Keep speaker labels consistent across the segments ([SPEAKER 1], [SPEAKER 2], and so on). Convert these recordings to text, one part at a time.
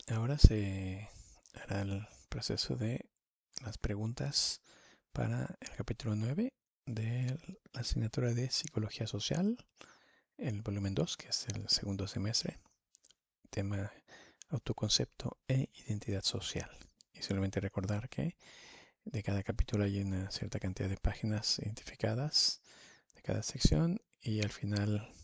[SPEAKER 1] Ahora se hará el proceso de las preguntas para el capítulo 9 de la asignatura de Psicología Social, el volumen 2, que es el segundo semestre, tema autoconcepto e identidad social. Y solamente recordar que de cada capítulo hay una cierta cantidad de páginas identificadas de cada sección y al final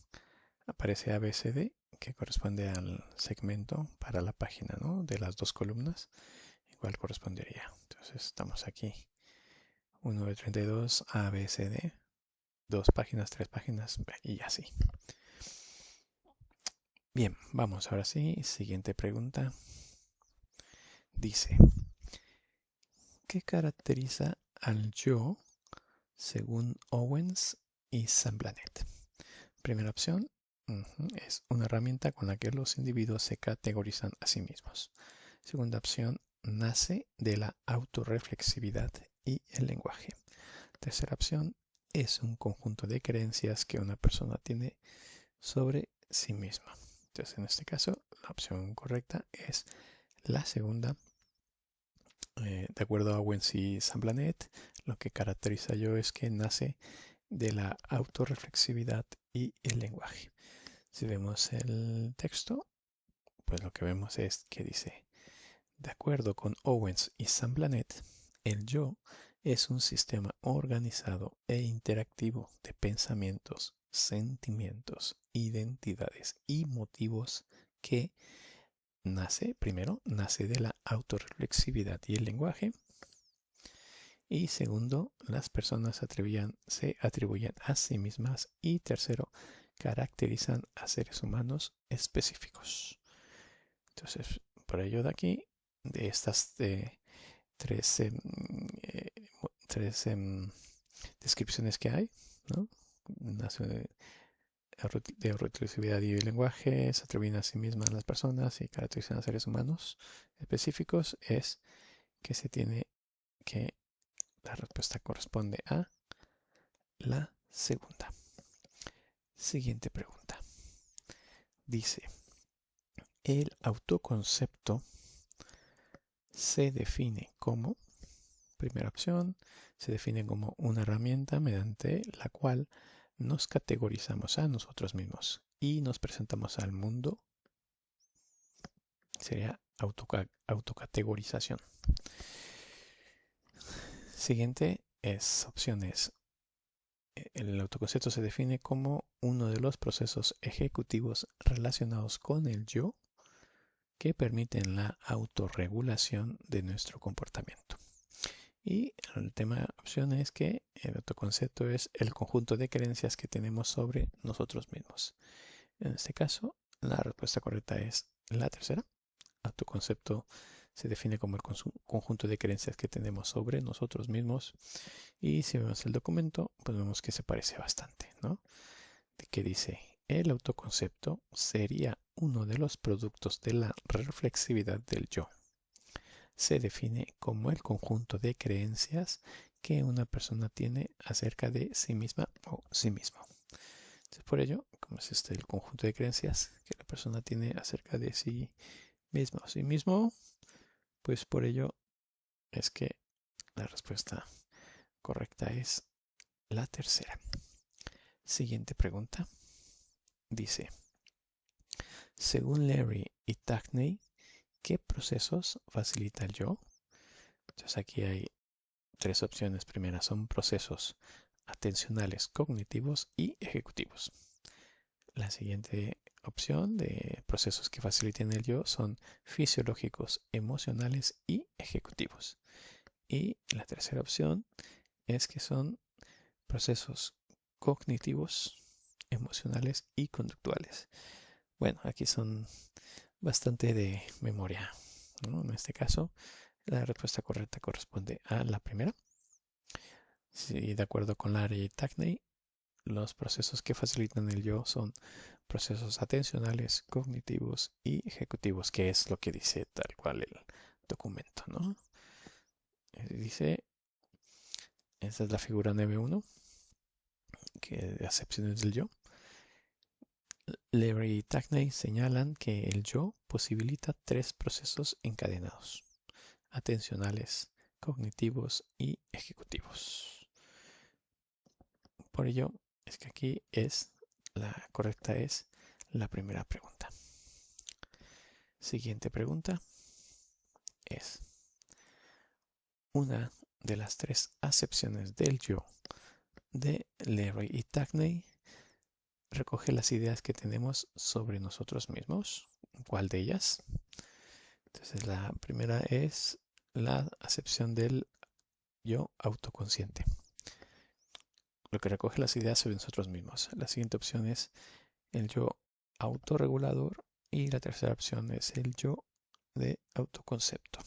[SPEAKER 1] aparece ABCD que corresponde al segmento para la página, ¿no? De las dos columnas, igual correspondería. Entonces estamos aquí. 1 de 32, ABCD, dos páginas, tres páginas y así. Bien, vamos ahora sí. Siguiente pregunta. Dice, ¿qué caracteriza al yo según Owens y Samblanet? Primera opción, es una herramienta con la que los individuos se categorizan a sí mismos. Segunda opción, nace de la autorreflexividad y el lenguaje. Tercera opción, es un conjunto de creencias que una persona tiene sobre sí misma. Entonces, en este caso, la opción correcta es la segunda. De acuerdo a Owens y Samblanet, lo que caracteriza yo es que nace de la autorreflexividad y el lenguaje. Si vemos el texto, pues lo que vemos es que dice, de acuerdo con Owens y Samblanet, el yo es un sistema organizado e interactivo de pensamientos, sentimientos, identidades y motivos que nace de la autorreflexividad y el lenguaje. Y segundo, las personas se atribuyen a sí mismas. Y tercero, caracterizan a seres humanos específicos. Entonces, por ello de aquí, de estas tres, tres descripciones que hay, ¿no? De reutilicidad y lenguaje, se atribuyen a sí mismas las personas y caracterizan a seres humanos específicos, es que se tiene que la respuesta corresponde a la segunda. Siguiente pregunta. Dice, el autoconcepto se define como, primera opción, se define como una herramienta mediante la cual nos categorizamos a nosotros mismos y nos presentamos al mundo. Sería autocategorización. Siguiente es opciones. El autoconcepto se define como uno de los procesos ejecutivos relacionados con el yo que permiten la autorregulación de nuestro comportamiento. Y el tema opción es que el autoconcepto es el conjunto de creencias que tenemos sobre nosotros mismos. En este caso, la respuesta correcta es la tercera. Autoconcepto se define como el conjunto de creencias que tenemos sobre nosotros mismos. Y si vemos el documento, pues vemos que se parece bastante, ¿no? De que dice, el autoconcepto sería uno de los productos de la reflexividad del yo. Se define como el conjunto de creencias que una persona tiene acerca de sí misma o sí mismo. Entonces, por ello, como es el conjunto de creencias que la persona tiene acerca de sí misma o sí mismo, pues por ello es que la respuesta correcta es la tercera. Siguiente pregunta. Dice, según Larry y Tackney, ¿qué procesos facilita el yo? Entonces aquí hay tres opciones. Primera son procesos atencionales, cognitivos y ejecutivos. La siguiente opción de procesos que faciliten el yo son fisiológicos, emocionales y ejecutivos. Y la tercera opción es que son procesos cognitivos, emocionales y conductuales. Bueno, aquí son bastante de memoria, ¿no? En este caso, la respuesta correcta corresponde a la primera. Sí, de acuerdo con Larry y Tackney, los procesos que facilitan el yo son procesos atencionales, cognitivos y ejecutivos, que es lo que dice tal cual el documento, ¿no? Dice, esta es la figura 9.1, que de acepciones del yo. Leary y Tackney señalan que el yo posibilita tres procesos encadenados: atencionales, cognitivos y ejecutivos. Por ello es que aquí la correcta es la primera pregunta. Siguiente pregunta es: una de las tres acepciones del yo de Leary y Tackney recoge las ideas que tenemos sobre nosotros mismos. ¿Cuál de ellas? Entonces la primera es la acepción del yo autoconsciente, lo que recoge las ideas sobre nosotros mismos. La siguiente opción es el yo autorregulador y la tercera opción es el yo de autoconcepto.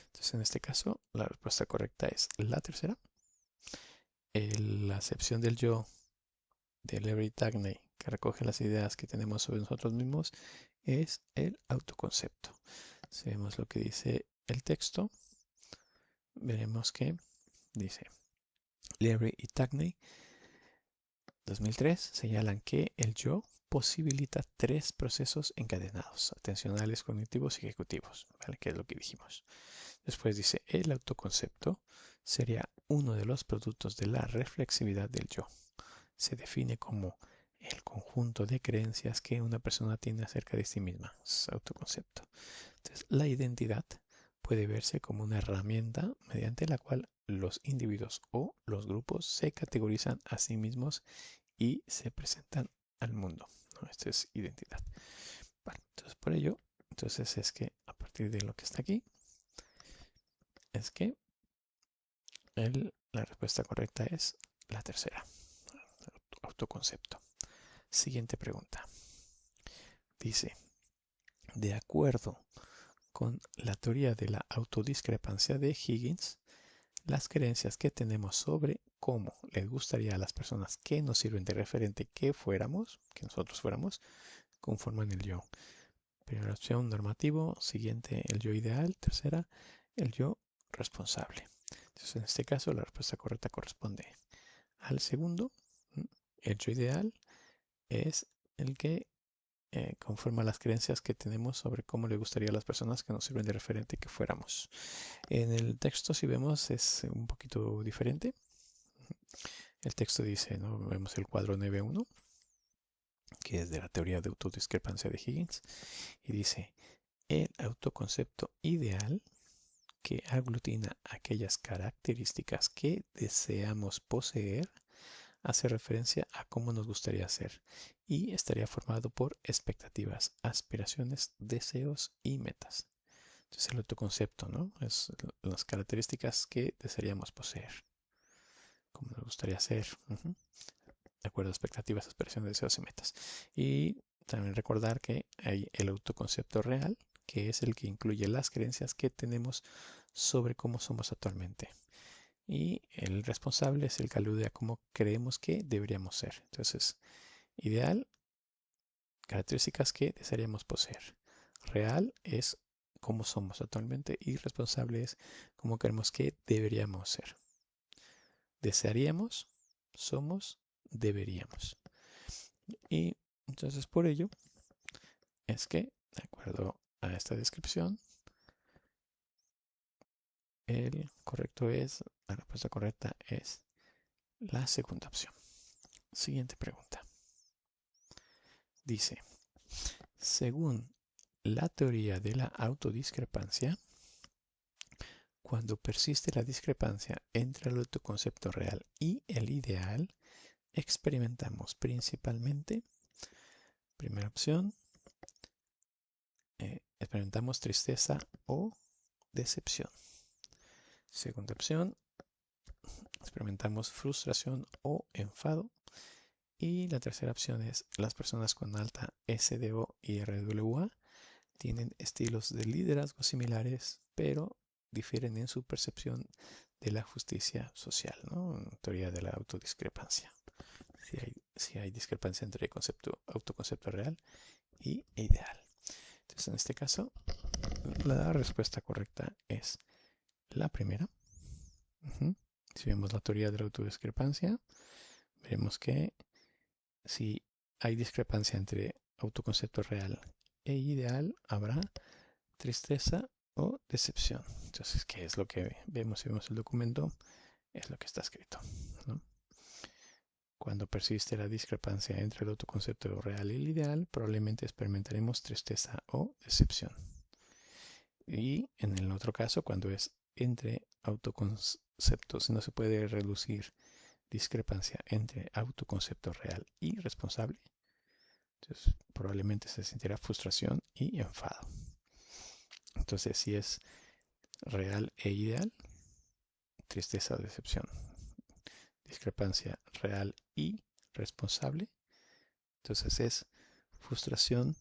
[SPEAKER 1] Entonces en este caso la respuesta correcta es la tercera. La acepción del yo de Leary Tackney, que recoge las ideas que tenemos sobre nosotros mismos, es el autoconcepto. Si vemos lo que dice el texto, veremos que dice: Leary y Tackney, 2003, señalan que el yo posibilita tres procesos encadenados: atencionales, cognitivos y ejecutivos, ¿vale? Que es lo que dijimos. Después dice: el autoconcepto sería uno de los productos de la reflexividad del yo. Se define como el conjunto de creencias que una persona tiene acerca de sí misma. Es autoconcepto. Entonces, la identidad puede verse como una herramienta mediante la cual los individuos o los grupos se categorizan a sí mismos y se presentan al mundo, ¿no? Esto es identidad. Vale, entonces por ello, entonces es que a partir de lo que está aquí, es que la respuesta correcta es la tercera, autoconcepto. Siguiente pregunta. Dice: de acuerdo con la teoría de la autodiscrepancia de Higgins, las creencias que tenemos sobre cómo les gustaría a las personas que nos sirven de referente que nosotros fuéramos, conforman el yo. Primera opción, normativo. Siguiente, el yo ideal. Tercera, el yo responsable. Entonces, en este caso, la respuesta correcta corresponde al segundo. El yo ideal es el que conforma las creencias que tenemos sobre cómo le gustaría a las personas que nos sirven de referente que fuéramos. En el texto, si vemos, es un poquito diferente. El texto dice, ¿no? Vemos el cuadro 9.1, que es de la teoría de autodiscrepancia de Higgins, y dice: el autoconcepto ideal, que aglutina aquellas características que deseamos poseer, hace referencia a cómo nos gustaría ser y estaría formado por expectativas, aspiraciones, deseos y metas. Entonces el autoconcepto, ¿no? Es las características que desearíamos poseer, cómo nos gustaría ser, de acuerdo a expectativas, aspiraciones, deseos y metas. Y también recordar que hay el autoconcepto real, que es el que incluye las creencias que tenemos sobre cómo somos actualmente. Y el responsable es el que alude a cómo creemos que deberíamos ser. Entonces, ideal, características que desearíamos poseer. Real es cómo somos actualmente y responsable es cómo creemos que deberíamos ser. Desearíamos, somos, deberíamos. Y entonces por ello es que, de acuerdo a esta descripción, la respuesta correcta es la segunda opción. Siguiente pregunta. Dice: según la teoría de la autodiscrepancia, cuando persiste la discrepancia entre el autoconcepto real y el ideal, experimentamos principalmente, primera opción, experimentamos tristeza o decepción. Segunda opción, experimentamos frustración o enfado. Y la tercera opción es: las personas con alta SDO y RWA tienen estilos de liderazgo similares, pero difieren en su percepción de la justicia social, ¿no? En teoría de la autodiscrepancia. Si hay discrepancia entre el autoconcepto real y ideal. Entonces, en este caso, la respuesta correcta es la primera. Si vemos la teoría de la autodiscrepancia, veremos que si hay discrepancia entre autoconcepto real e ideal, habrá tristeza o decepción. Entonces, ¿qué es lo que vemos? Si vemos el documento, es lo que está escrito, ¿no? Cuando persiste la discrepancia entre el autoconcepto real y el ideal, probablemente experimentaremos tristeza o decepción. Y en el otro caso, cuando es entre autoconceptos, no se puede reducir discrepancia entre autoconcepto real y responsable, entonces probablemente se sentirá frustración y enfado. Entonces, si es real e ideal, tristeza o decepción. Discrepancia real y responsable, entonces es frustración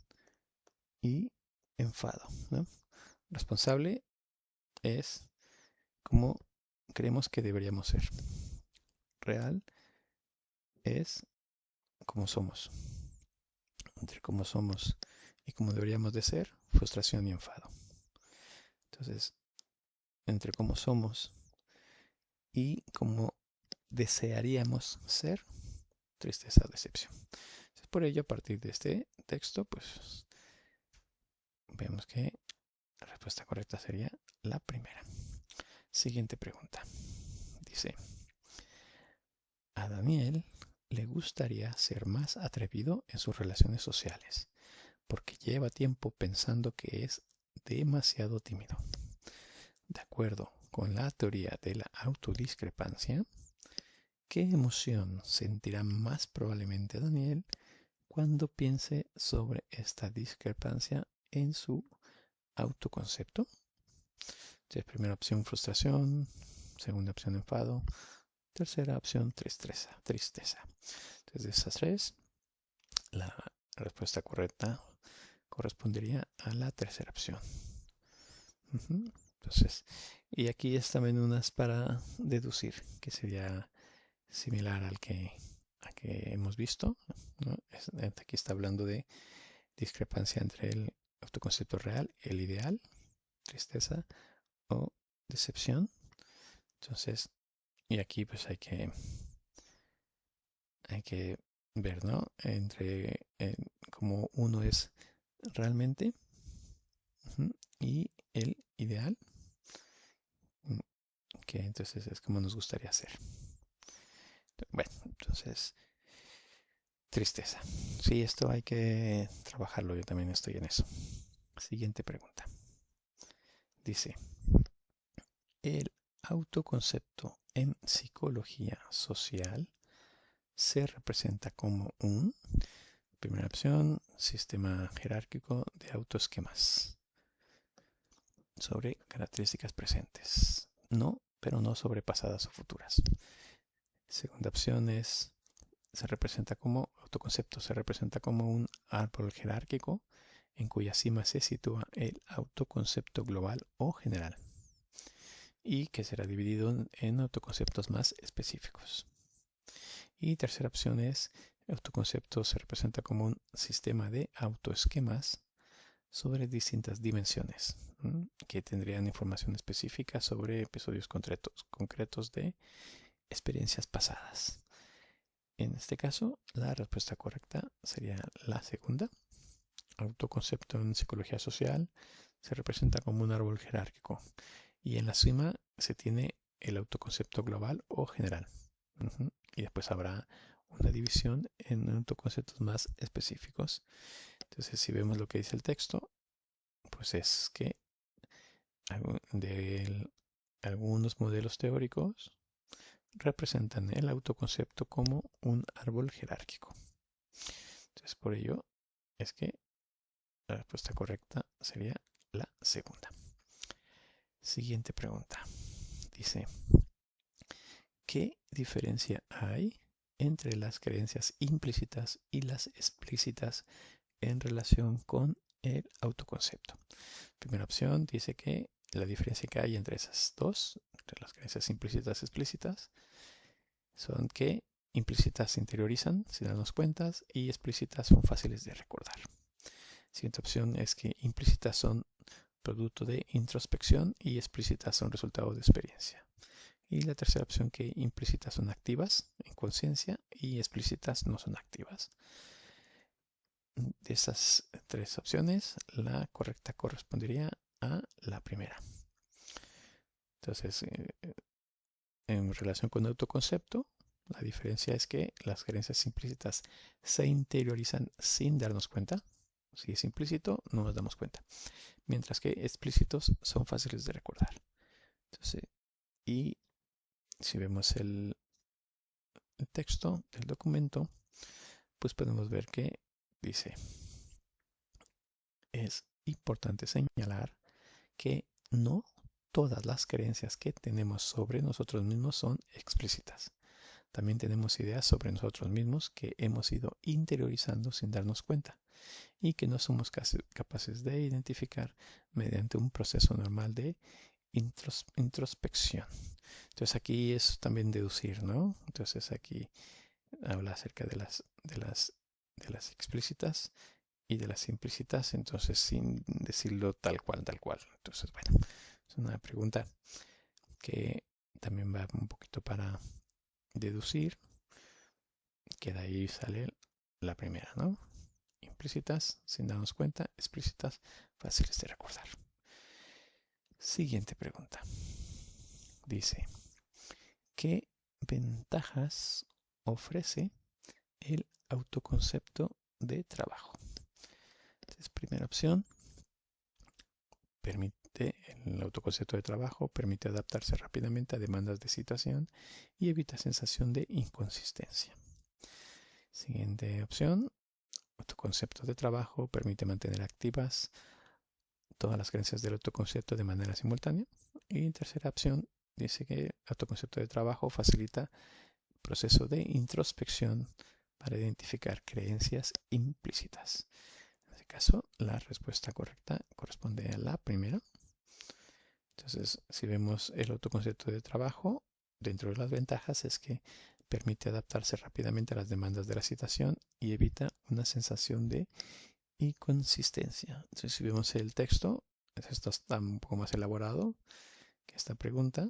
[SPEAKER 1] y enfado, ¿no? Responsable es como creemos que deberíamos ser. Real es como somos. Entre cómo somos y cómo deberíamos de ser, frustración y enfado. Entonces, entre cómo somos y cómo desearíamos ser, tristeza o decepción. Entonces, por ello, a partir de este texto, pues vemos que la respuesta correcta sería la primera. Siguiente pregunta. Dice, a Daniel le gustaría ser más atrevido en sus relaciones sociales, porque lleva tiempo pensando que es demasiado tímido. De acuerdo con la teoría de la autodiscrepancia, ¿qué emoción sentirá más probablemente Daniel cuando piense sobre esta discrepancia en su autoconcepto? Entonces, primera opción, frustración. Segunda opción, enfado. Tercera opción, tristeza. Entonces, de esas tres, la respuesta correcta correspondería a la tercera opción. Entonces, y aquí están unas para deducir, que sería similar al que hemos visto, ¿no? Aquí está hablando de discrepancia entre el autoconcepto real, el ideal, tristeza o decepción. Entonces, y aquí pues hay que ver, ¿no? Entre cómo uno es realmente y el ideal, que entonces es como nos gustaría ser. Bueno, entonces, tristeza. Sí, esto hay que trabajarlo, yo también estoy en eso. Siguiente pregunta. Dice, el autoconcepto en psicología social se representa como un, primera opción, sistema jerárquico de autoesquemas sobre características presentes. No, pero no sobre pasadas o futuras. Segunda opción es, se representa como autoconcepto, se representa como un árbol jerárquico en cuya cima se sitúa el autoconcepto global o general y que será dividido en autoconceptos más específicos. Y tercera opción es, el autoconcepto se representa como un sistema de autoesquemas sobre distintas dimensiones que tendrían información específica sobre episodios concretos de experiencias pasadas. En este caso, la respuesta correcta sería la segunda. Autoconcepto en psicología social se representa como un árbol jerárquico y en la cima se tiene el autoconcepto global o general. Y después habrá una división en autoconceptos más específicos. Entonces, si vemos lo que dice el texto, pues es que algunos modelos teóricos representan el autoconcepto como un árbol jerárquico. Entonces, por ello es que la respuesta correcta sería la segunda. Siguiente pregunta. Dice, ¿qué diferencia hay entre las creencias implícitas y las explícitas en relación con el autoconcepto? Primera opción dice que la diferencia que hay entre esas dos, entre las creencias implícitas y explícitas, son que implícitas se interiorizan sin darnos cuenta y explícitas son fáciles de recordar. Siguiente opción es que implícitas son producto de introspección y explícitas son resultado de experiencia. Y la tercera opción, que implícitas son activas en conciencia y explícitas no son activas. De esas tres opciones, la correcta correspondería a la primera. Entonces, en relación con autoconcepto, la diferencia es que las creencias implícitas se interiorizan sin darnos cuenta. Si es implícito, no nos damos cuenta. Mientras que explícitos son fáciles de recordar. Entonces, y si vemos el texto del documento, pues podemos ver que dice: es importante señalar que no todas las creencias que tenemos sobre nosotros mismos son explícitas. También tenemos ideas sobre nosotros mismos que hemos ido interiorizando sin darnos cuenta y que no somos capaces de identificar mediante un proceso normal de introspección. Entonces aquí es también deducir, ¿no? Entonces aquí habla acerca de las explícitas y de las implícitas, entonces sin decirlo tal cual, tal cual. Entonces, bueno, es una pregunta que también va un poquito para deducir, que de ahí sale la primera, ¿no? Implícitas, sin darnos cuenta; explícitas, fáciles de recordar. Siguiente pregunta. Dice: ¿qué ventajas ofrece el autoconcepto de trabajo? Entonces, primera opción: el autoconcepto de trabajo permite adaptarse rápidamente a demandas de situación y evita sensación de inconsistencia. Siguiente opción: autoconcepto de trabajo permite mantener activas todas las creencias del autoconcepto de manera simultánea. Y tercera opción dice que el autoconcepto de trabajo facilita el proceso de introspección para identificar creencias implícitas. En este caso, la respuesta correcta corresponde a la primera. Entonces, si vemos el autoconcepto de trabajo, dentro de las ventajas es que permite adaptarse rápidamente a las demandas de la situación y evita una sensación de inconsistencia. Entonces, si vemos el texto, esto está un poco más elaborado que esta pregunta.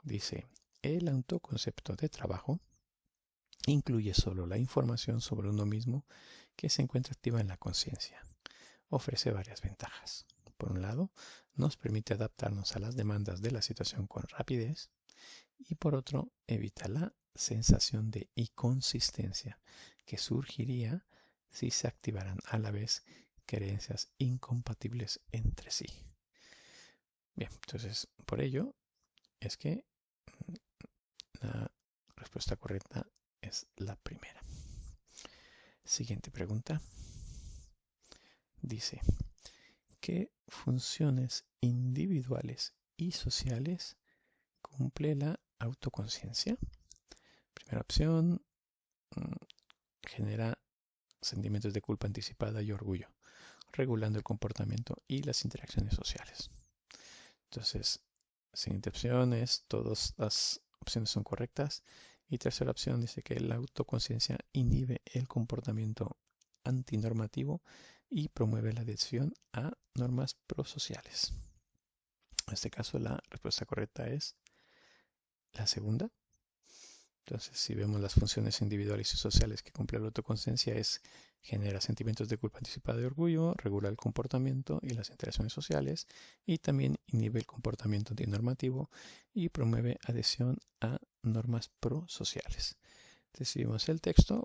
[SPEAKER 1] Dice: el autoconcepto de trabajo incluye solo la información sobre uno mismo que se encuentra activa en la conciencia. Ofrece varias ventajas. Por un lado, nos permite adaptarnos a las demandas de la situación con rapidez, y por otro, evita la sensación de inconsistencia que surgiría si se activaran a la vez creencias incompatibles entre sí. Bien, entonces por ello es que la respuesta correcta es la primera. Siguiente pregunta. Dice: ¿qué funciones individuales y sociales cumple la autoconciencia? Primera opción: genera sentimientos de culpa anticipada y orgullo, regulando el comportamiento y las interacciones sociales. Entonces, siguiente opción es: todas las opciones son correctas. Y tercera opción dice que la autoconciencia inhibe el comportamiento antinormativo y promueve la adhesión a normas prosociales. En este caso, la respuesta correcta es la segunda. Entonces, si vemos las funciones individuales y sociales que cumple la autoconciencia, es: genera sentimientos de culpa anticipada y orgullo, regula el comportamiento y las interacciones sociales, y también inhibe el comportamiento antinormativo y promueve adhesión a normas prosociales. Entonces, si vemos el texto,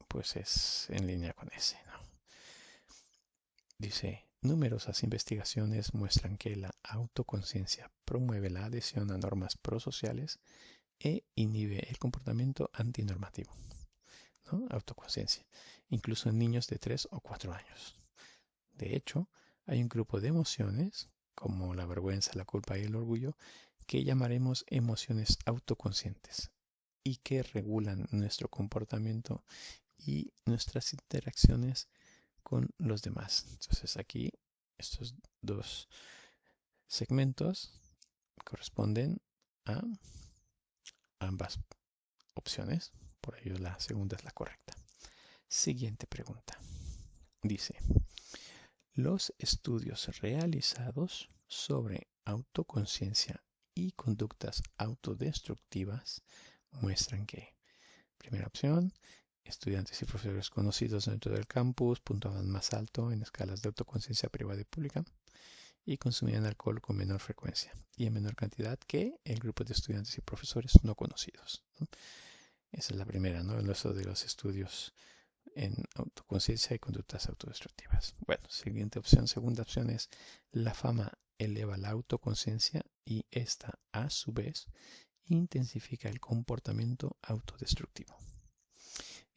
[SPEAKER 1] pues es en línea con ese, ¿no? Dice: numerosas investigaciones muestran que la autoconciencia promueve la adhesión a normas prosociales e inhibe el comportamiento antinormativo, ¿no? Autoconciencia, incluso en niños de 3 o 4 años. De hecho, hay un grupo de emociones, como la vergüenza, la culpa y el orgullo, que llamaremos emociones autoconscientes y que regulan nuestro comportamiento y nuestras interacciones con los demás. Entonces aquí estos dos segmentos corresponden a ambas opciones, por ello la segunda es la correcta. Siguiente pregunta. Dice: los estudios realizados sobre autoconciencia y conductas autodestructivas muestran que, primera opción, estudiantes y profesores conocidos dentro del campus puntuaban más alto en escalas de autoconciencia privada y pública y consumían alcohol con menor frecuencia y en menor cantidad que el grupo de estudiantes y profesores no conocidos, ¿no? Esa es la primera, ¿no? El uso de los estudios en autoconciencia y conductas autodestructivas. Bueno, siguiente opción, segunda opción es la fama eleva la autoconciencia y esta, a su vez, intensifica el comportamiento autodestructivo.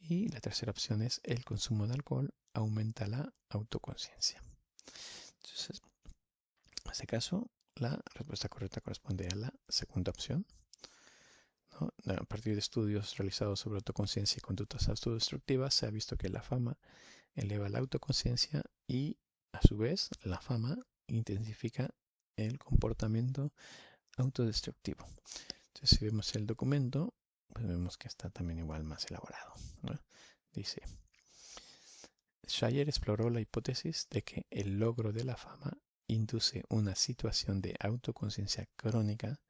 [SPEAKER 1] Y la tercera opción es el consumo de alcohol aumenta la autoconciencia. Entonces, en este caso, la respuesta correcta corresponde a la segunda opción, ¿no? A partir de estudios realizados sobre autoconciencia y conductas autodestructivas, se ha visto que la fama eleva la autoconciencia y, a su vez, la fama intensifica el comportamiento autodestructivo. Entonces, si vemos el documento, pues vemos que está también igual más elaborado, ¿no? Dice, Shire exploró la hipótesis de que el logro de la fama induce una situación de autoconciencia crónica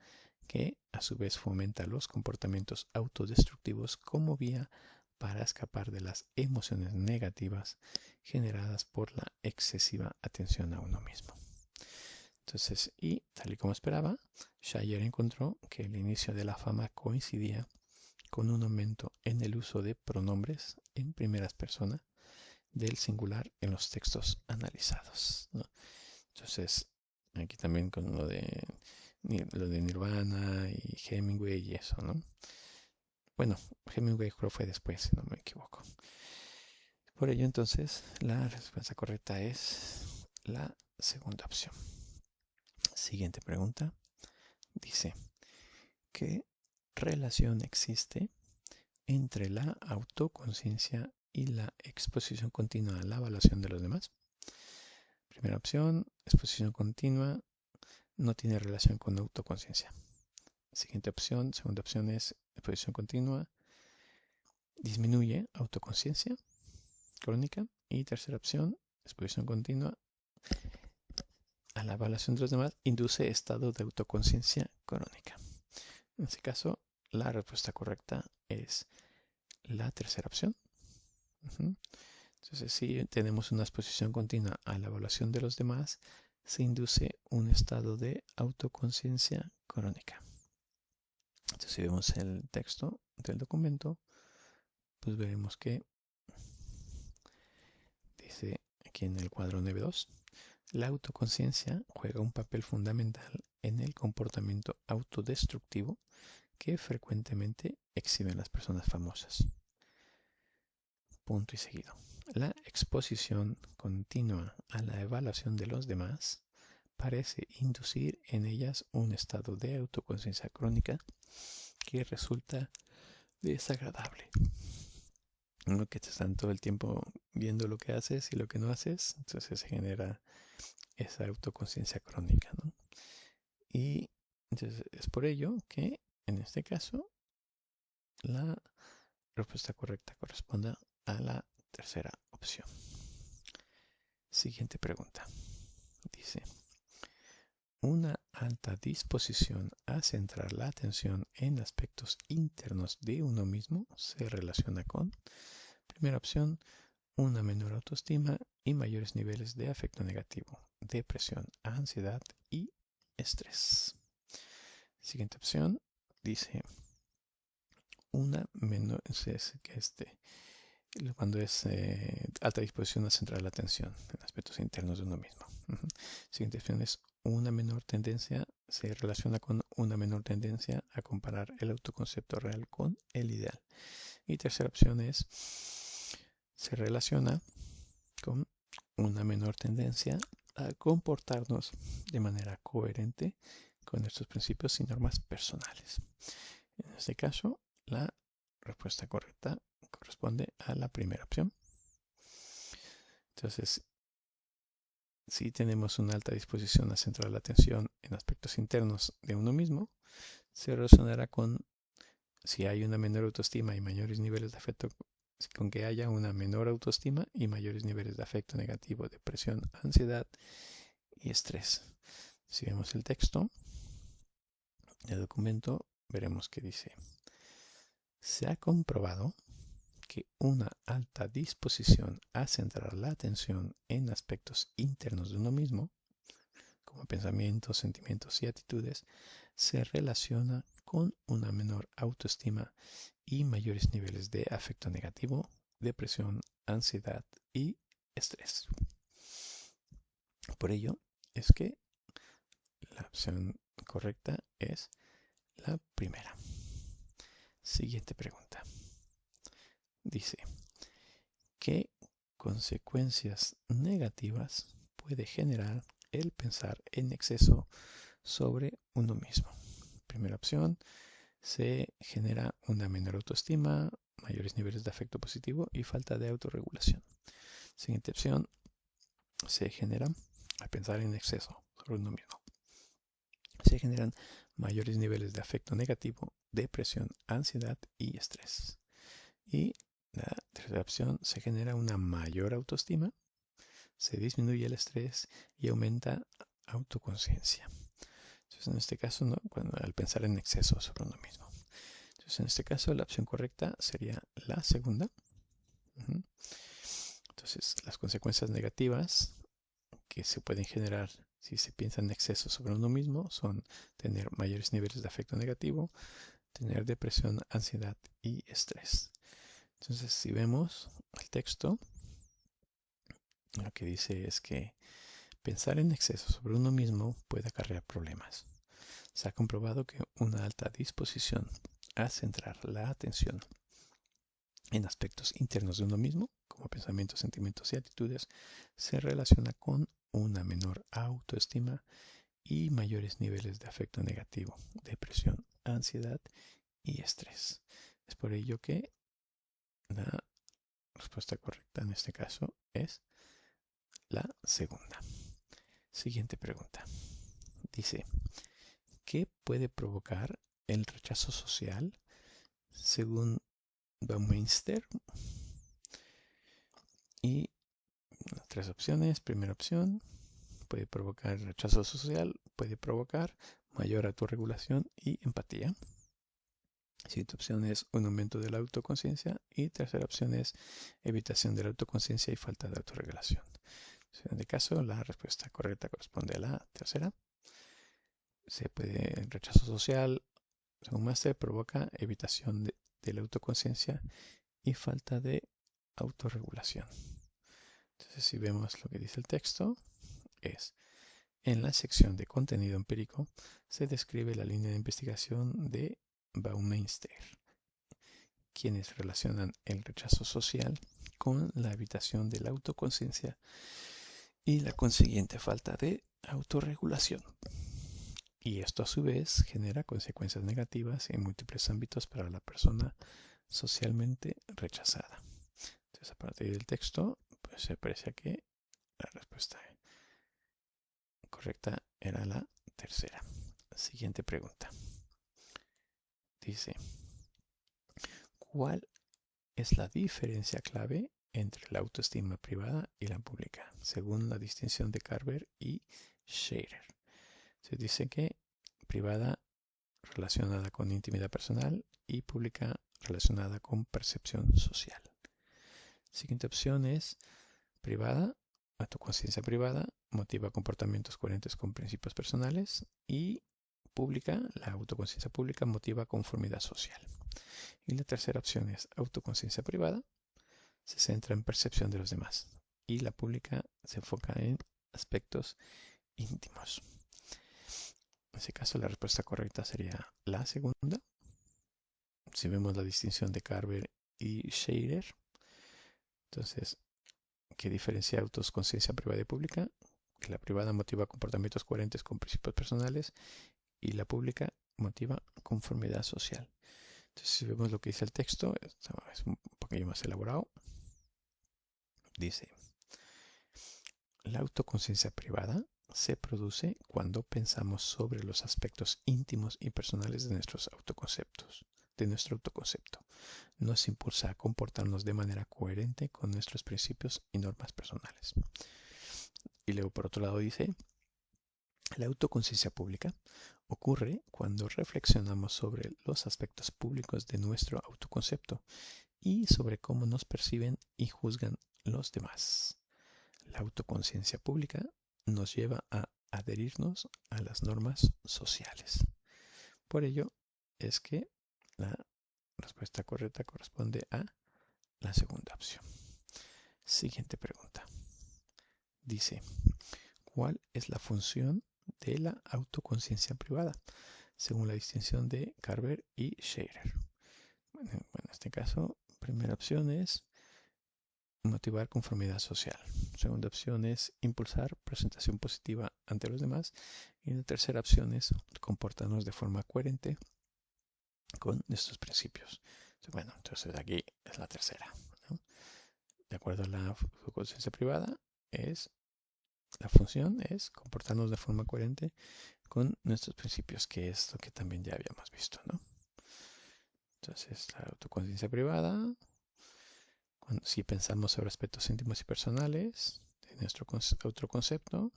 [SPEAKER 1] que a su vez fomenta los comportamientos autodestructivos como vía para escapar de las emociones negativas generadas por la excesiva atención a uno mismo. Entonces, y tal y como esperaba, Shire encontró que el inicio de la fama coincidía con un aumento en el uso de pronombres en primeras personas del singular en los textos analizados, ¿no? Entonces, aquí también con lo de Nirvana y Hemingway y eso, ¿no? Bueno, Hemingway creo fue después, si no me equivoco. Por ello, entonces, la respuesta correcta es la segunda opción. Siguiente pregunta. Dice, ¿qué relación existe entre la autoconciencia y la exposición continua a la evaluación de los demás? Primera opción, exposición continua no tiene relación con autoconciencia. Siguiente opción, segunda opción es exposición continua disminuye autoconciencia crónica. Y tercera opción, exposición continua a la evaluación de los demás induce estado de autoconciencia crónica. En este caso, la respuesta correcta es la tercera opción. Entonces, si tenemos una exposición continua a la evaluación de los demás, se induce un estado de autoconciencia crónica. Entonces, si vemos el texto del documento, pues veremos que dice aquí en el cuadro 9.2, la autoconciencia juega un papel fundamental en el comportamiento autodestructivo que frecuentemente exhiben las personas famosas. Punto y seguido. La exposición continua a la evaluación de los demás parece inducir en ellas un estado de autoconciencia crónica que resulta desagradable. ¿No? Que te están todo el tiempo viendo lo que haces y lo que no haces, entonces se genera esa autoconciencia crónica, ¿no? Y entonces es por ello que en este caso la respuesta correcta corresponde a la tercera opción. Siguiente pregunta. Dice, una alta disposición a centrar la atención en aspectos internos de uno mismo se relaciona con, primera opción, una menor autoestima y mayores niveles de afecto negativo, depresión, ansiedad y estrés. Siguiente opción dice una menor, cuando es alta disposición a centrar la atención en aspectos internos de uno mismo. Siguiente opción es una menor tendencia, se relaciona con una menor tendencia a comparar el autoconcepto real con el ideal. Y tercera opción es, se relaciona con una menor tendencia a comportarnos de manera coherente con nuestros principios y normas personales. En este caso, la respuesta correcta corresponde a la primera opción. Entonces, si tenemos una alta disposición a centrar la atención en aspectos internos de uno mismo, se relacionará con si hay una menor autoestima y mayores niveles de afecto, con que haya una menor autoestima y mayores niveles de afecto negativo, depresión, ansiedad y estrés. Si vemos el texto del documento, veremos que dice, se ha comprobado que una alta disposición a centrar la atención en aspectos internos de uno mismo, como pensamientos, sentimientos y actitudes, se relaciona con una menor autoestima y mayores niveles de afecto negativo, depresión, ansiedad y estrés. Por ello es que la opción correcta es la primera. Siguiente pregunta. Dice, ¿qué consecuencias negativas puede generar el pensar en exceso sobre uno mismo? Primera opción, se genera una menor autoestima, mayores niveles de afecto positivo y falta de autorregulación. Siguiente opción, se genera, al pensar en exceso sobre uno mismo, se generan mayores niveles de afecto negativo, depresión, ansiedad y estrés. Y la tercera opción, se genera una mayor autoestima, se disminuye el estrés y aumenta autoconciencia. Entonces, en este caso, ¿no? Al pensar en exceso sobre uno mismo. Entonces, en este caso, la opción correcta sería la segunda. Entonces, las consecuencias negativas que se pueden generar si se piensa en exceso sobre uno mismo son tener mayores niveles de afecto negativo, tener depresión, ansiedad y estrés. Entonces, si vemos el texto, lo que dice es que pensar en exceso sobre uno mismo puede acarrear problemas. Se ha comprobado que una alta disposición a centrar la atención en aspectos internos de uno mismo, como pensamientos, sentimientos y actitudes, se relaciona con una menor autoestima y mayores niveles de afecto negativo, depresión, ansiedad y estrés. Es por ello que la respuesta correcta en este caso es la segunda. Siguiente pregunta. Dice, ¿qué puede provocar el rechazo social según Baumeister? Y tres opciones. Primera opción, puede provocar rechazo social, puede provocar mayor autorregulación y empatía. Siguiente opción es un aumento de la autoconciencia. Y tercera opción es evitación de la autoconciencia y falta de autorregulación. En este caso, la respuesta correcta corresponde a la tercera. El rechazo social, según Master, provoca evitación de la autoconciencia y falta de autorregulación. Entonces, si vemos lo que dice el texto, es en la sección de contenido empírico se describe la línea de investigación de Baumeister, quienes relacionan el rechazo social con la evitación de la autoconciencia y la consiguiente falta de autorregulación. Y esto a su vez genera consecuencias negativas en múltiples ámbitos para la persona socialmente rechazada. Entonces, a partir del texto, pues se aprecia que la respuesta correcta era la tercera. Siguiente pregunta. Dice, ¿cuál es la diferencia clave entre la autoestima privada y la pública, según la distinción de Carver y Scherer? Se dice que privada relacionada con intimidad personal y pública relacionada con percepción social. Siguiente opción es privada, autoconciencia privada, motiva comportamientos coherentes con principios personales, y pública, la autoconciencia pública motiva conformidad social. Y la tercera opción es autoconciencia privada, se centra en percepción de los demás, y la pública se enfoca en aspectos íntimos. En ese caso, la respuesta correcta sería la segunda. Si vemos la distinción de Carver y Scherer, entonces, ¿qué diferencia autoconciencia privada y pública? Que la privada motiva comportamientos coherentes con principios personales y la pública motiva conformidad social. Entonces, si vemos lo que dice el texto, es un poquillo más elaborado. Dice, la autoconciencia privada se produce cuando pensamos sobre los aspectos íntimos y personales de nuestros autoconceptos, de nuestro autoconcepto. Nos impulsa a comportarnos de manera coherente con nuestros principios y normas personales. Y luego, por otro lado, dice, la autoconciencia pública ocurre cuando reflexionamos sobre los aspectos públicos de nuestro autoconcepto y sobre cómo nos perciben y juzgan los demás. La autoconciencia pública nos lleva a adherirnos a las normas sociales. Por ello es que la respuesta correcta corresponde a la segunda opción. Siguiente pregunta. Dice, ¿cuál es la función de la autoconciencia privada? Según la distinción de Carver y Scherer. Bueno, en este caso, primera opción es motivar conformidad social. Segunda opción es impulsar presentación positiva ante los demás. Y la tercera opción es comportarnos de forma coherente con nuestros principios. Bueno, entonces aquí es la tercera, ¿no? De acuerdo a la conciencia privada, la función es comportarnos de forma coherente con nuestros principios, que es lo que también ya habíamos visto, ¿no? Entonces, la autoconciencia privada, si pensamos sobre aspectos íntimos y personales de nuestro autoconcepto,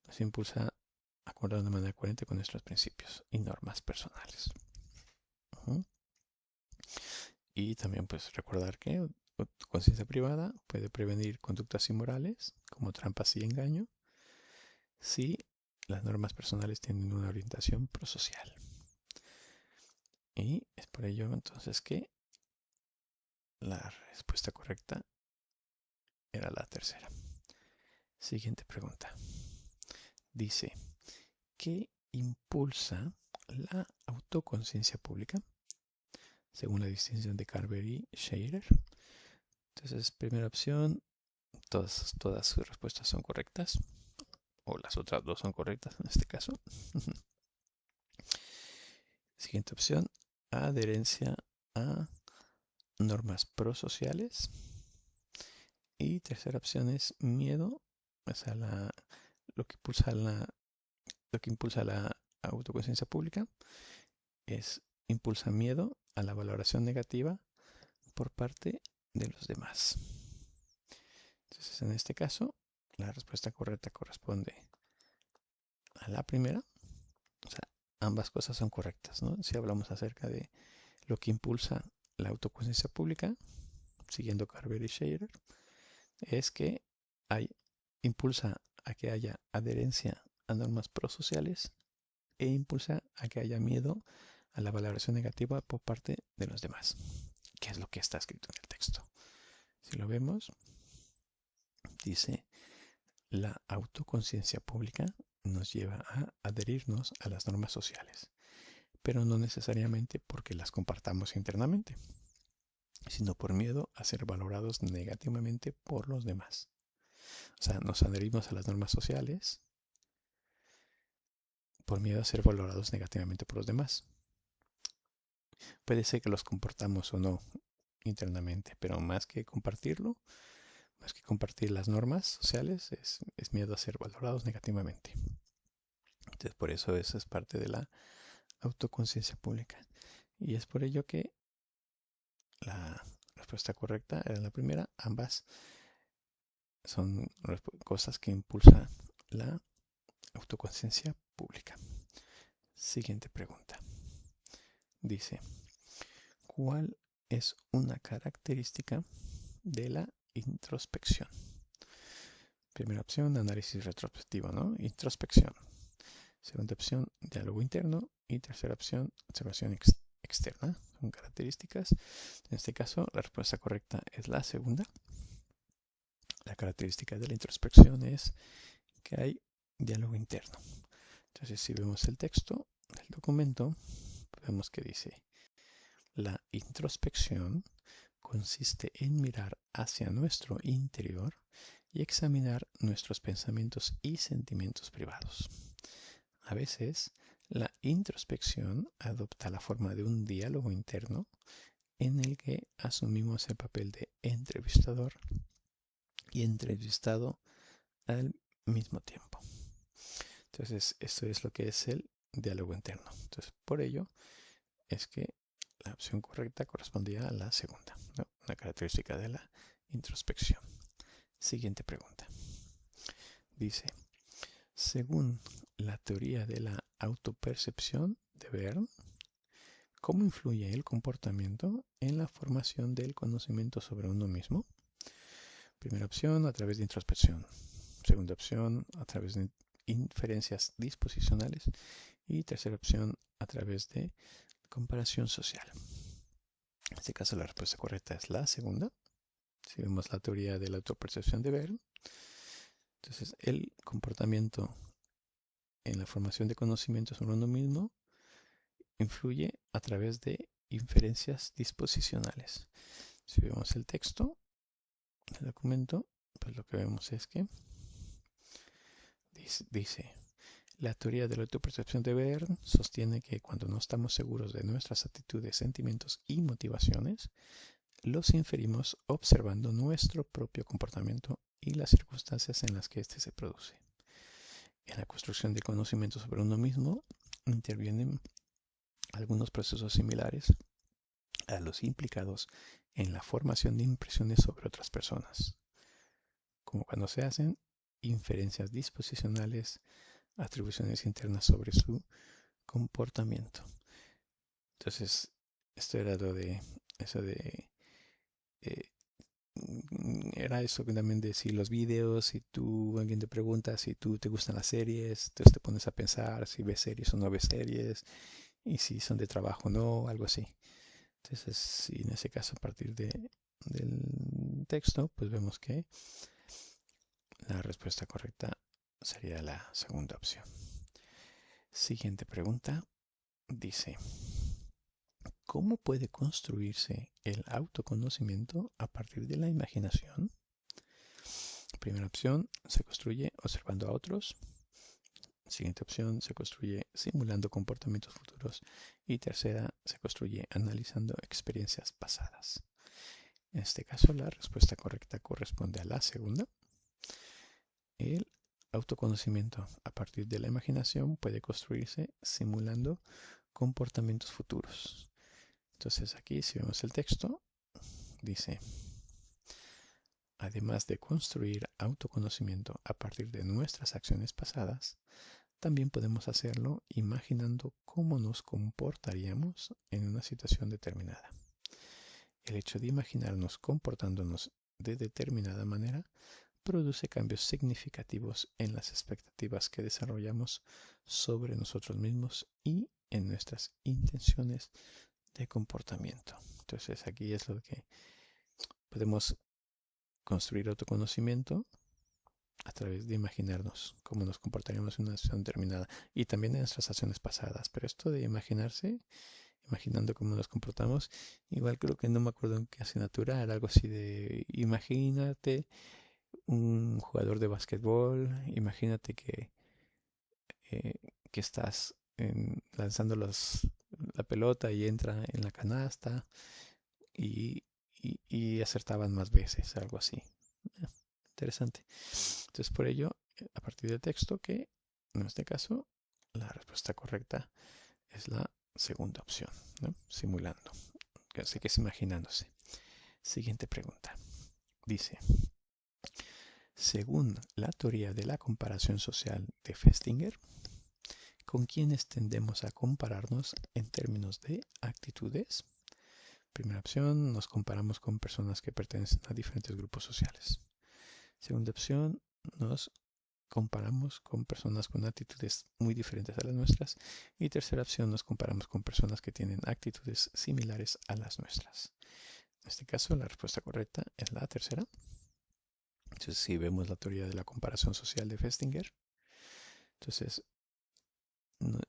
[SPEAKER 1] nos impulsa a acordar de manera coherente con nuestros principios y normas personales. Y también pues recordar que conciencia privada puede prevenir conductas inmorales como trampas y engaño si las normas personales tienen una orientación prosocial. Y es por ello entonces que la respuesta correcta era la tercera. Siguiente pregunta. Dice, ¿qué impulsa la autoconciencia pública? Según la distinción de Carver y Scherer. Entonces, primera opción, todas sus respuestas son correctas. O las otras dos son correctas en este caso. Siguiente opción, adherencia a normas prosociales. Y tercera opción es miedo, o sea, lo que impulsa la autoconciencia pública impulsa miedo a la valoración negativa por parte de los demás. Entonces, en este caso, la respuesta correcta corresponde a la primera. O sea, ambas cosas son correctas, ¿no? Si hablamos acerca de lo que impulsa la autoconciencia pública, siguiendo Carver y Scherer, es que impulsa a que haya adherencia a normas prosociales e impulsa a que haya miedo a la valoración negativa por parte de los demás, que es lo que está escrito en el texto. Si lo vemos, dice, la autoconciencia pública nos lleva a adherirnos a las normas sociales, pero no necesariamente porque las compartamos internamente, sino por miedo a ser valorados negativamente por los demás. O sea, nos adherimos a las normas sociales por miedo a ser valorados negativamente por los demás. Puede ser que los comportamos o no internamente, pero más que compartirlo, más que compartir las normas sociales, es miedo a ser valorados negativamente. Entonces, por eso es parte de la autoconciencia pública. Y es por ello que la respuesta correcta era la primera. Ambas son cosas que impulsan la autoconciencia pública. Siguiente pregunta. Dice, ¿cuál es una característica de la introspección? Primera opción, análisis retrospectivo, ¿no? Introspección. Segunda opción, diálogo interno. Y tercera opción, observación externa. Son características. En este caso, la respuesta correcta es la segunda. La característica de la introspección es que hay diálogo interno. Entonces, si vemos el texto del documento, vemos que dice, la introspección consiste en mirar hacia nuestro interior y examinar nuestros pensamientos y sentimientos privados. A veces, la introspección adopta la forma de un diálogo interno en el que asumimos el papel de entrevistador y entrevistado al mismo tiempo. Entonces, esto es lo que es el diálogo interno. Entonces, por ello es que la opción correcta correspondía a la segunda, ¿no? Una característica de la introspección. Siguiente pregunta. Dice, según la teoría de la autopercepción de Berne, ¿cómo influye el comportamiento en la formación del conocimiento sobre uno mismo? Primera opción, a través de introspección. Segunda opción, a través de inferencias disposicionales. Y tercera opción, a través de comparación social. En este caso, la respuesta correcta es la segunda. Si vemos la teoría de la autopercepción de Verne, entonces el comportamiento en la formación de conocimientos sobre uno mismo influye a través de inferencias disposicionales. Si vemos el texto del documento, pues lo que vemos es que dice, la teoría de la autopercepción de Verne sostiene que cuando no estamos seguros de nuestras actitudes, sentimientos y motivaciones, los inferimos observando nuestro propio comportamiento y las circunstancias en las que éste se produce. En la construcción de conocimiento sobre uno mismo intervienen algunos procesos similares a los implicados en la formación de impresiones sobre otras personas, como cuando se hacen inferencias disposicionales, atribuciones internas sobre su comportamiento. Entonces, esto era lo de eso de era eso también de si los videos, si alguien te pregunta si tú te gustan las series, entonces te pones a pensar si ves series o no ves series, y si son de trabajo o no, algo así. Entonces, si en ese caso, a partir del texto, pues vemos que la respuesta correcta sería la segunda opción. Siguiente pregunta. Dice, ¿cómo puede construirse el autoconocimiento a partir de la imaginación? Primera opción, se construye observando a otros. Siguiente opción, se construye simulando comportamientos futuros. Y tercera, se construye analizando experiencias pasadas. En este caso, la respuesta correcta corresponde a la segunda. El autoconocimiento a partir de la imaginación puede construirse simulando comportamientos futuros. Entonces aquí, si vemos el texto, dice, además de construir autoconocimiento a partir de nuestras acciones pasadas, también podemos hacerlo imaginando cómo nos comportaríamos en una situación determinada. El hecho de imaginarnos comportándonos de determinada manera produce cambios significativos en las expectativas que desarrollamos sobre nosotros mismos y en nuestras intenciones de comportamiento. Entonces aquí es lo que podemos construir autoconocimiento a través de imaginarnos cómo nos comportaríamos en una situación determinada y también en nuestras acciones pasadas. Pero esto de imaginarse, imaginando cómo nos comportamos, igual creo que no me acuerdo en qué asignatura, era algo así de imagínate un jugador de básquetbol, imagínate eh, que estás lanzando la pelota y entra en la canasta y acertaban más veces, algo así. Interesante. Entonces, por ello, a partir del texto, que en este caso, la respuesta correcta es la segunda opción, ¿no? Simulando. Así que es imaginándose. Siguiente pregunta. Dice, según la teoría de la comparación social de Festinger, ¿con quiénes tendemos a compararnos en términos de actitudes? Primera opción, nos comparamos con personas que pertenecen a diferentes grupos sociales. Segunda opción, nos comparamos con personas con actitudes muy diferentes a las nuestras. Y tercera opción, nos comparamos con personas que tienen actitudes similares a las nuestras. En este caso, la respuesta correcta es la tercera. Entonces, si vemos la teoría de la comparación social de Festinger, entonces,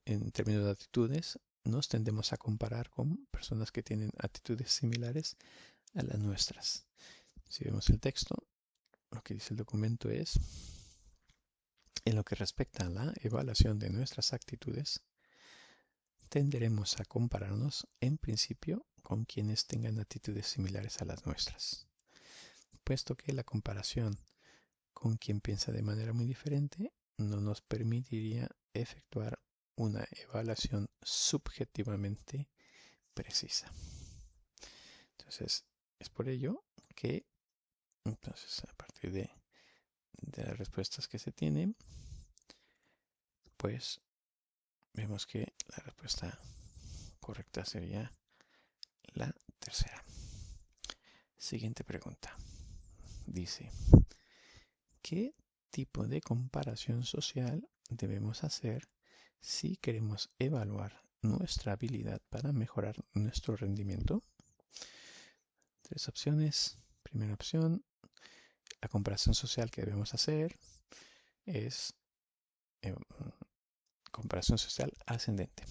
[SPEAKER 1] en términos de actitudes, nos tendemos a comparar con personas que tienen actitudes similares a las nuestras. Si vemos el texto, lo que dice el documento es, en lo que respecta a la evaluación de nuestras actitudes, tenderemos a compararnos en principio con quienes tengan actitudes similares a las nuestras, puesto que la comparación con quien piensa de manera muy diferente no nos permitiría efectuar una evaluación subjetivamente precisa. Entonces, es por ello que, entonces, a partir de las respuestas que se tienen, pues vemos que la respuesta correcta sería la tercera. Siguiente pregunta. Dice, ¿qué tipo de comparación social debemos hacer si queremos evaluar nuestra habilidad para mejorar nuestro rendimiento? Tres opciones. Primera opción, la comparación social que debemos hacer es comparación social ascendente.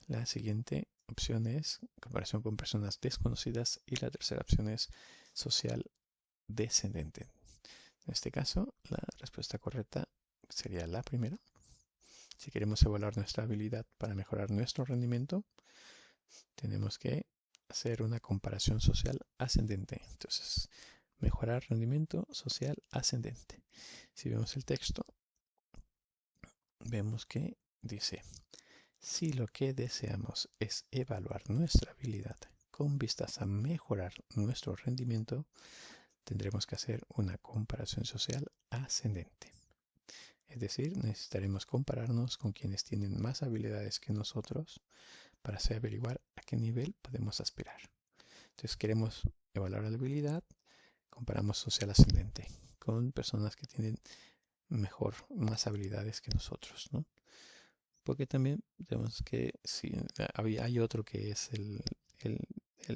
[SPEAKER 1] La siguiente opción es comparación con personas desconocidas y la tercera opción es social descendente. En este caso, la respuesta correcta sería la primera. Si queremos evaluar nuestra habilidad para mejorar nuestro rendimiento, tenemos que hacer una comparación social ascendente. Entonces, mejorar rendimiento social ascendente. Si vemos el texto, vemos que dice, si lo que deseamos es evaluar nuestra habilidad con vistas a mejorar nuestro rendimiento, tendremos que hacer una comparación social ascendente. Es decir, necesitaremos compararnos con quienes tienen más habilidades que nosotros para así averiguar a qué nivel podemos aspirar. Entonces, queremos evaluar la habilidad, comparamos social ascendente con personas que tienen más habilidades que nosotros, ¿no? Porque también tenemos que, si hay otro que es el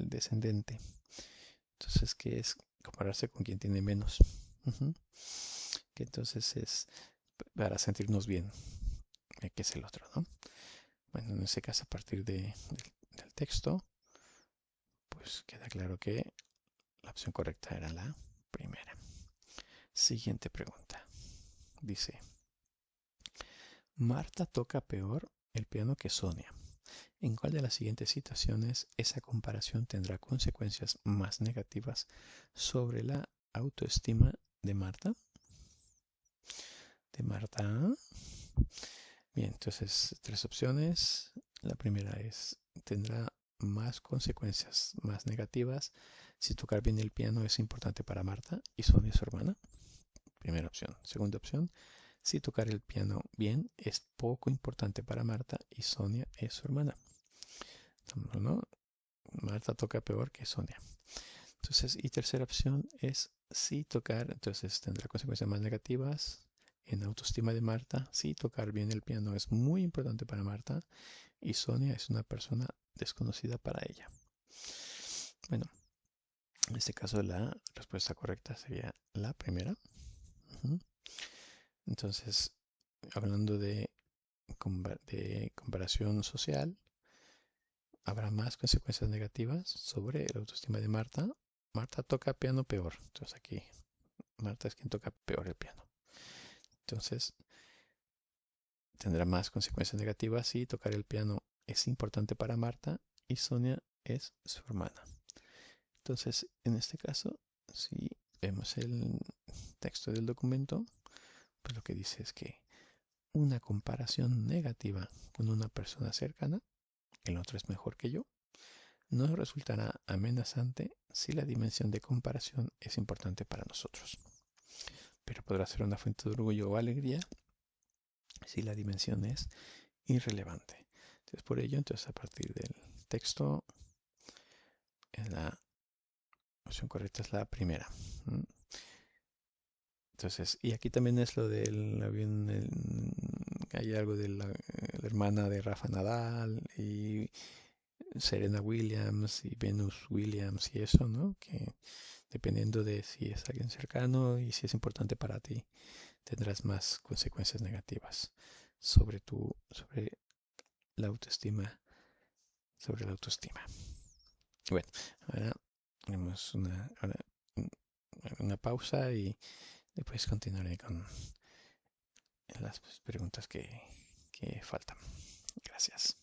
[SPEAKER 1] descendente, entonces que es compararse con quien tiene menos, que entonces es para sentirnos bien, que es el otro, ¿no? Bueno, en ese caso, a partir del texto, pues queda claro que la opción correcta era la primera. Siguiente pregunta. Dice, Marta toca peor el piano que Sonia. ¿En cuál de las siguientes situaciones esa comparación tendrá consecuencias más negativas sobre la autoestima de Marta? Bien, entonces tres opciones. La primera es, tendrá más consecuencias más negativas si tocar bien el piano es importante para Marta y Sonia es su hermana. Primera opción. Segunda opción, si tocar el piano bien es poco importante para Marta y Sonia es su hermana. ¿No? Marta toca peor que Sonia. Entonces, y tercera opción es si tocar, entonces tendrá consecuencias más negativas en autoestima de Marta. Si tocar bien el piano es muy importante para Marta y Sonia es una persona desconocida para ella. Bueno, en este caso la respuesta correcta sería la primera. Entonces, hablando de comparación social, habrá más consecuencias negativas sobre la autoestima de Marta. Marta toca piano peor. Entonces aquí Marta es quien toca peor el piano. Entonces tendrá más consecuencias negativas si tocar el piano es importante para Marta y Sonia es su hermana. Entonces, en este caso, si vemos el texto del documento, pues lo que dice es que una comparación negativa con una persona cercana, el otro es mejor que yo, no resultará amenazante si la dimensión de comparación es importante para nosotros, pero podrá ser una fuente de orgullo o alegría si la dimensión es irrelevante. Entonces, por ello, entonces a partir del texto, la opción correcta es la primera. Entonces, y aquí también es lo del hay algo de la hermana de Rafa Nadal y Serena Williams y Venus Williams y eso, ¿no? Que dependiendo de si es alguien cercano y si es importante para ti, tendrás más consecuencias negativas sobre la autoestima, sobre la autoestima. Bueno, ahora haremos una pausa y después continuaré con las preguntas que faltan. Gracias.